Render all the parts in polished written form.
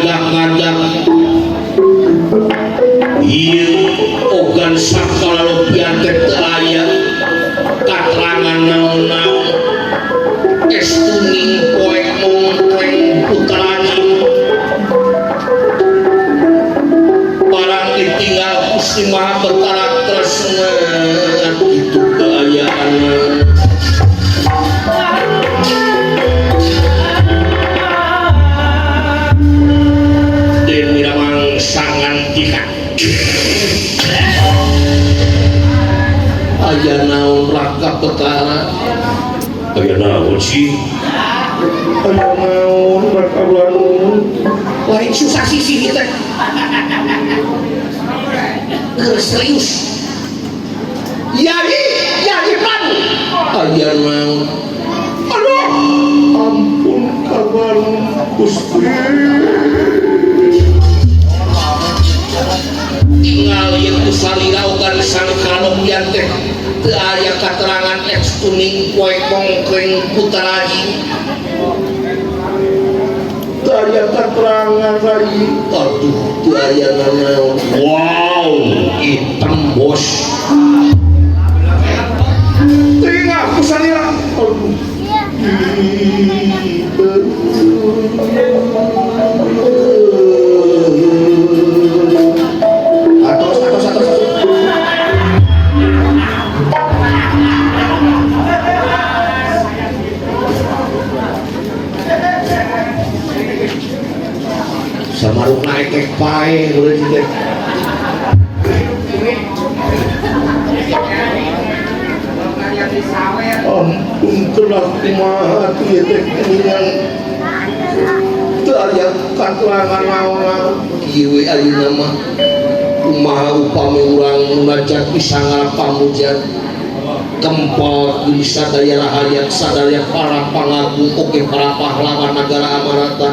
ngadak-ngadak ieu ogan sakala lopian teh teu aya katerangan naon-naon estuning poek mongkreng putraji barang ditinggal Gusti Maha berkarak tresna kitu keayaanna den miramang sangan tika aya naon raka betara aya naon sih aya naon raka lamun lain susah sisi teh serius yari pan aya naon aduh ampun kawan Gusti tinggal yang kusaliraukan sang kalongyan teh teu aya katerangan ekstuning poek mongkreng putraji teu aya katerangan lagi aduh teu aya naon wow hitam bos tinggal kusalira aduh samaruk naik kek pae boleh tidak ampun telah kumaha ieu teh keningan teu aya katerangan naon kieu we ayeuna mah kumaha upami urang munajat pisangala pamujan kempal di sadaya rahayat sadaya para pangagung oge para pahlawan negara Amarata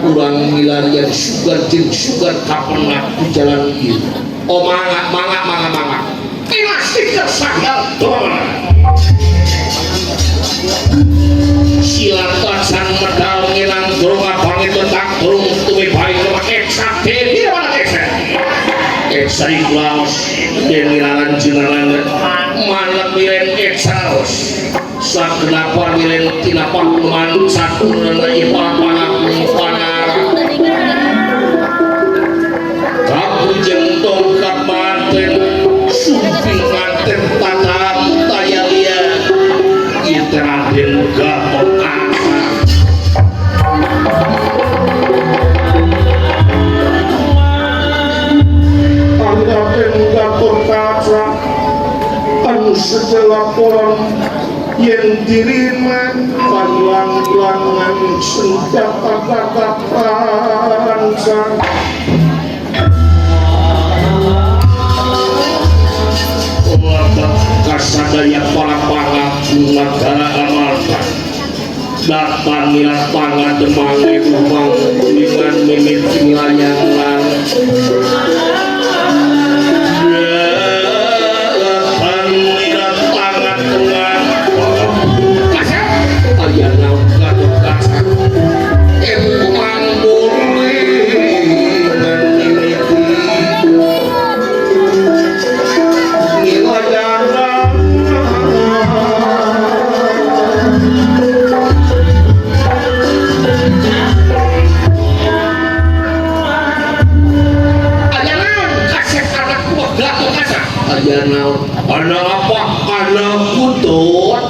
urang milarian sugar jeung sugar kapenat di jalan ieu oh mangga elastik tersanggal silatasan medal ngilang durung abangi tentang durung tumi baik rumah eksak di mana eksak ikhlas dan ngilangan jenalan mana milen eksaos sak kenapa milen tinapa kuman satu rana ipal panakung panara kapu jengtong kapanten sumping manten tatam tayalia iteraden gatot asa anggapen gatot asa anu sedelaporan yang diriman palang-palangan senjata kata perancang kasadaya para pangagung negara Amarta datang milah pangan demange rumang dengan mimit wilayah ada apa? Ada kutut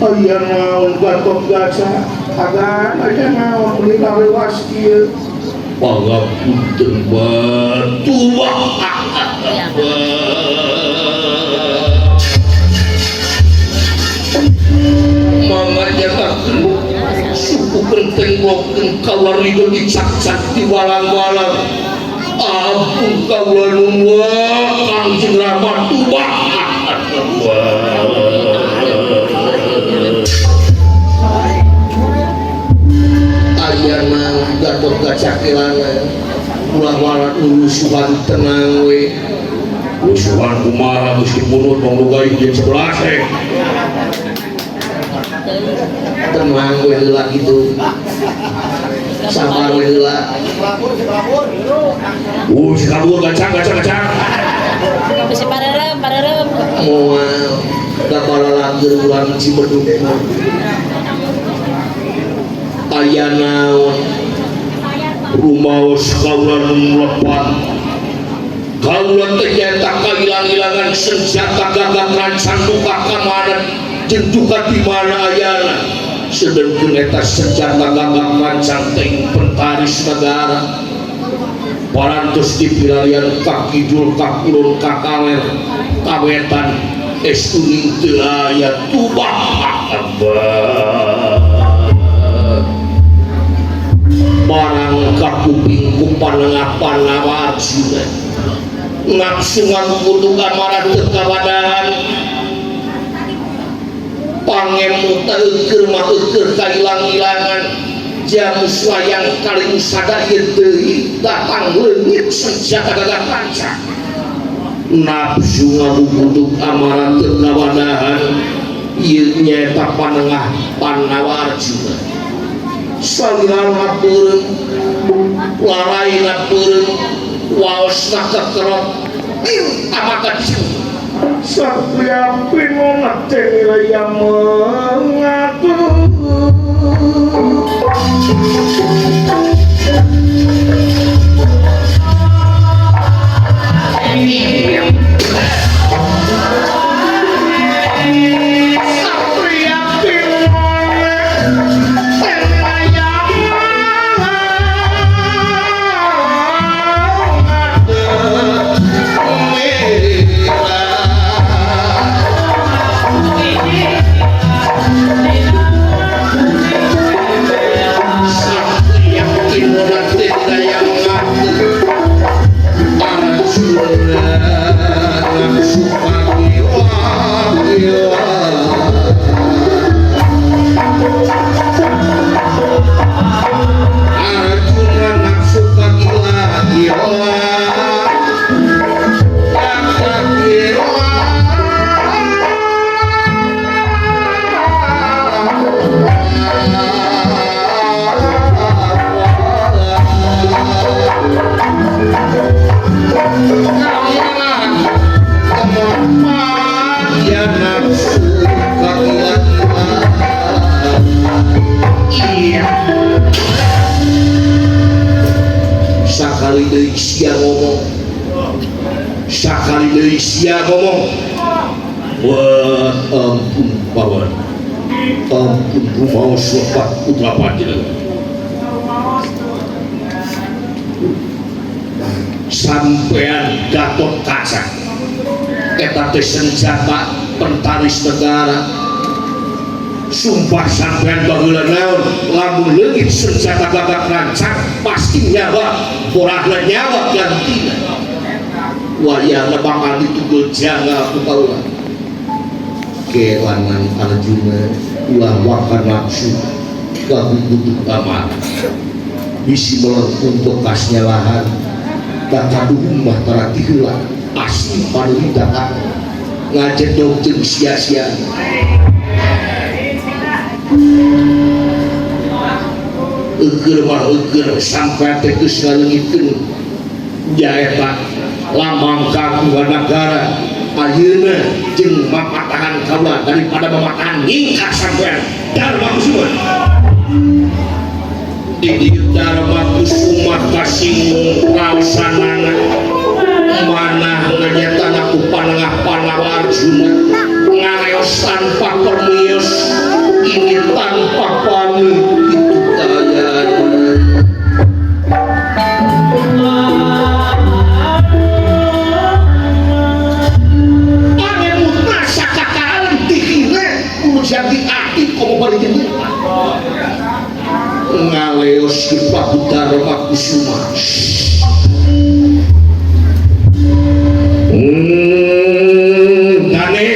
aya naon gatot gaca ada naon beli kawewas ieu pangapunten batu mangga nyatakeun suku kenteng blokeun kawarligeun dicak-cak di walang-walang ampun kaula nuwun Kangjeng Rama tuwah ayeuna Gatot Kaca Kirana ulah-ulah lusuhan tenang we lusuhan kumaha geus dipunut mangga jeung 11 tenang we heula gitu sabar we heula si kabur gacang Bisa pararem moal da paralageur ulang Cibeduk aya naon rumaos kaula nu lepat kaula teh nyaeta kailang-ilangan senjata gagak rancang duka kamana jeung duka di mana ayana sedengkeun eta senjata gagak rancang teh pentaris negara parantos dipilarian ka kidul ka kulon ka kaler kawetan estuning teu aya tubah barang kakuping ku panengah-panengah arjuna nafsu ngagudukan marah kekawadahan pangemu teukeur mah eukeur kailang-ilangan jamu swayang kali usada ieu teuing datang leungit senjata gagak rancang nafsu ngagudug amarah kekawadahan ieu nyaeta panengah-panengah arjuna salirana peureum lalaina peureum waosna kekerot amakan satria pinona teh yang mengatur sakali deui sia ngomong wah ampun pawan ampun rumaos lepat putra panjenengan sampean Gatot Kaca eta teh senjata pentaris negara sumpah sampean baheula naon lamun leungit senjata gagak rancang pasti nyawa porahna nyawa gantina wayahna bakal ditugel janggal ku kaula kelangan Arjuna ulah wakan nafsu kagugutuk amat bisi melengkung bekasnya lahan bakaduhung mah tarati heula asli panuhita ngajedog jeung sia-sia eukeur mah eukeur sampai teh geus ngaleungitkeun nyaeta lambang kagungan negara ayeuna jeung mamatahan kaula daripada mamatahan ngingkar sampean Dharma Kusuma di dieu Dharma Kusuma kasinggung raosanana manah nganyatan aku panengah-panengah Arjuna ngareos tanpa permios ini tanpa pamit itu kayaan jadi aktif komo balik ini ngaleos di Prabu Dharma Kusuma gane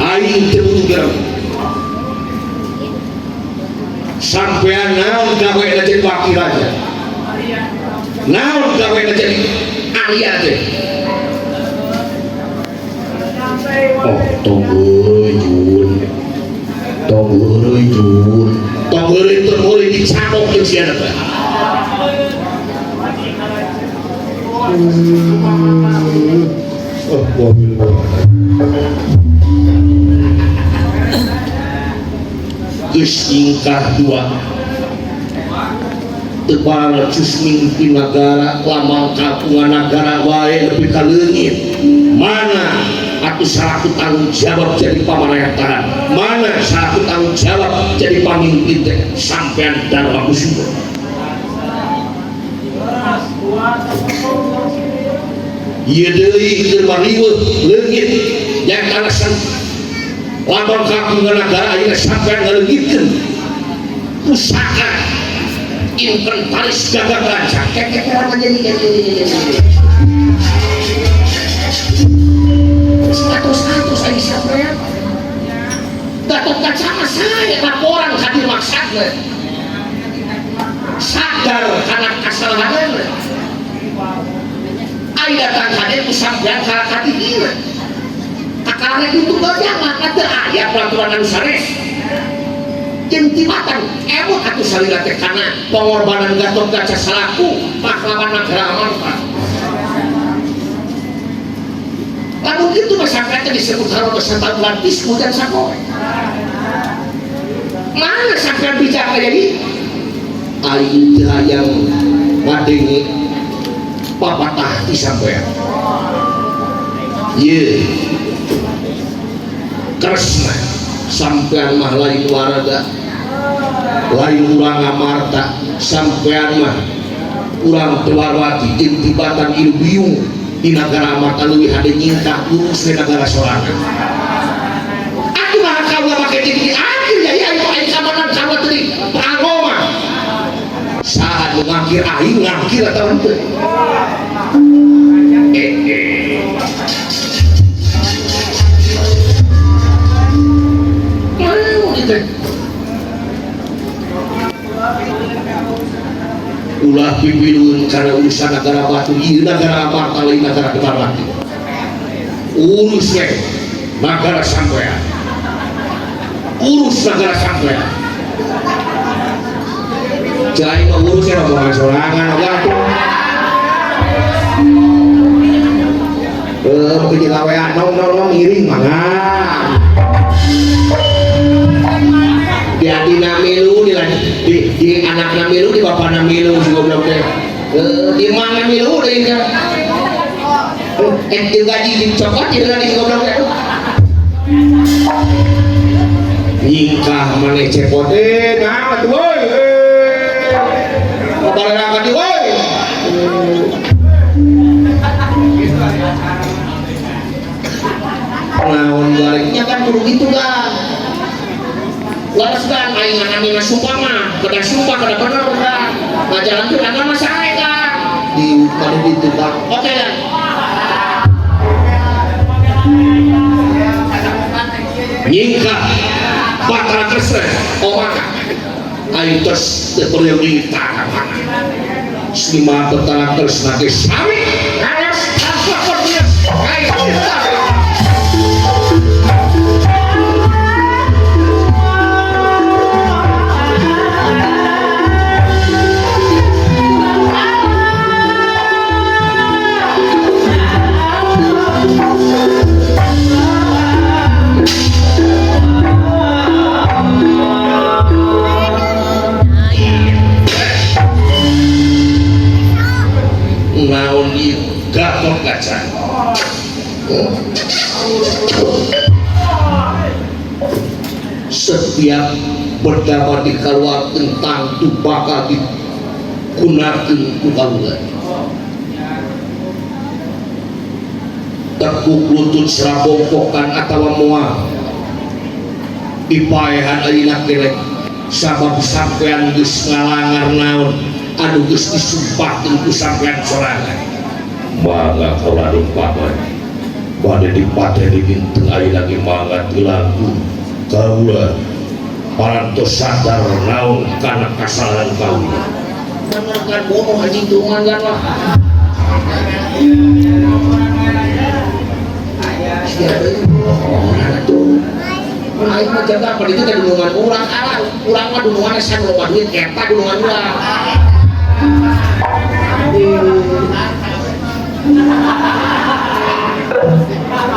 aing terutugam sampean naon gawe jadi wakil raja naon gawe jadi Arya teh Oh, tong euy Jun. Tong euy Jun. Tong euy teu meuli dicamok jeung sia teh. Oh, mobil. Geus ingkah dua. Tebal cus mimpi negara lamal kapungan negara wae lebih ka leungit. Mana atuh salaku tanggung jawab jadi pamaraentahan, mana salaku tanggung jawab jadi pamimpin teh sampean Darma Kusuma. Ieu deui keur mariweuh leungit yang alasan lamal kapungan negara ayeuna sampean ngaleungitkeun pusaka inventaris gagah raja kekekeran menjadi status ini siapa ya? Gatot Kaca sama saya laporan hadir maksudnya sadar karena kesalahan ayo datang hadir sampean ka katinya akarnya itu jangan ada ayat peraturan anu sanes jentibatan emot atuh salira teh kana pengorbanan Gatot Kaca salaku pahlawan negara amarta. Lalu gitu masyarakat disebut harus beserta ulantis dan sakoe. Mana sampai bicara jadi ayu yang ngadengi papatah disampaikan. Ye Kresna sampean mah lain warga lain urang amarta sampean mah urang tewarwati intibatan ilu biung di negara amarta leuwih hade nyinta urus di negara sorangan aku mah kaula make jadi akhir jadi ayo kamanan kawa teuing pangoma saat nu ngakir aing ngakir atawa teu ulah pipiluun karena urusan negara batu ieu negara amarta lain negara Debar Laki urus we negara sampean urus negara sampean jai mah urus ya rombongan sorangan oga begitu gawean nong miring mana di adina milu di anakna milu di bapakna milu si goblok teh di mana milu deui kan ente gaji dicopot di si goblok teh ingkah maneh cepote naon atuh euy kabarang di euy naon baliknya kan kudu gitu kan laras kan aing anaknya sumpah mah kada sumpah kada bener kan ngajalan tuh agama sae kan di mana itu kan oke kan nyingkah Patra Kresna omaka aing terus priorita apa Sima Patra Kresna ge sami harus transport dia aing naon ieu Gatot Kaca setiap berdapat dikeluar tentang tu bakal digunakan ku kaula tekuk lutut serabongkokan atawa moal dipaehan ayeuna kelek sabab sampean geus ngalangar naon anu geus disumpahkeun ku sampean sorangan mangga kaula rumpaman bade dipateni dinten ayeuna ge mangga teu lagu kaula parantos sadar naon kana kasalahan kaula kan bono haji tumangan lah Aing mah jaga pada itu teh dunungan urang ala, urang mah dunungan san loba duit eta dunungan urang.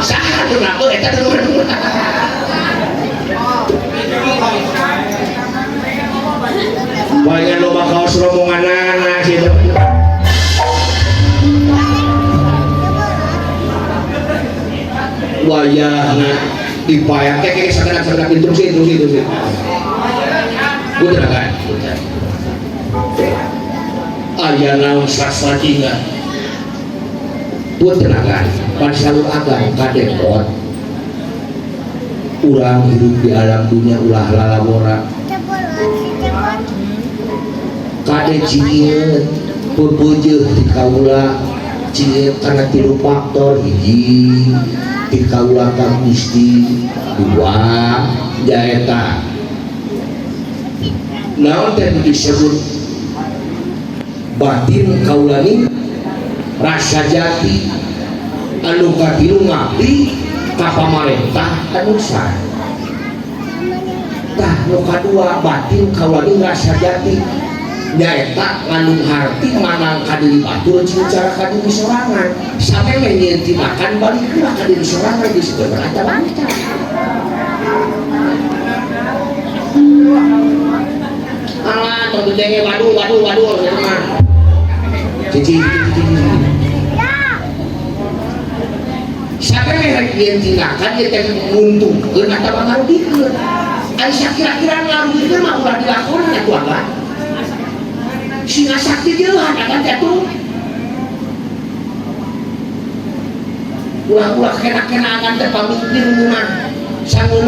Saha dunungan eta dunungan urang. Banyak loba kaos rombonganan gitu. Wayahna dipayang kayak sekarang terus putra kan ayah naon sasajingan putra kan pan selalu agan kadepot urang hidup di alam dunia ulah lalabora kade cingieun pupujeuh di kaula cingieun kana 3 faktor hiji di kaula kang Gusti 2 jaeta naon teh disebut batin kaulani rasa jati anu katilu ngabdi ka pamarentah anu sah tah nu kadua batin kaulani rasa jati nyaeta ngandung harti manang kadiri batul cara kadiri sorangan sampai menyenti makan baliklah kadiri sorangan di sebelah berata-bata alah tentu denge waduh ya mah cici sampai menyenti makan dia teh nguntungkeun atawa ngarugikeun aya kira-kira ngarugikeun mah ulah dilakonan atuh kan singa sakti jeuhan akan jatuh ulah-ulah kena-kena akan terpamitin munah sangeuna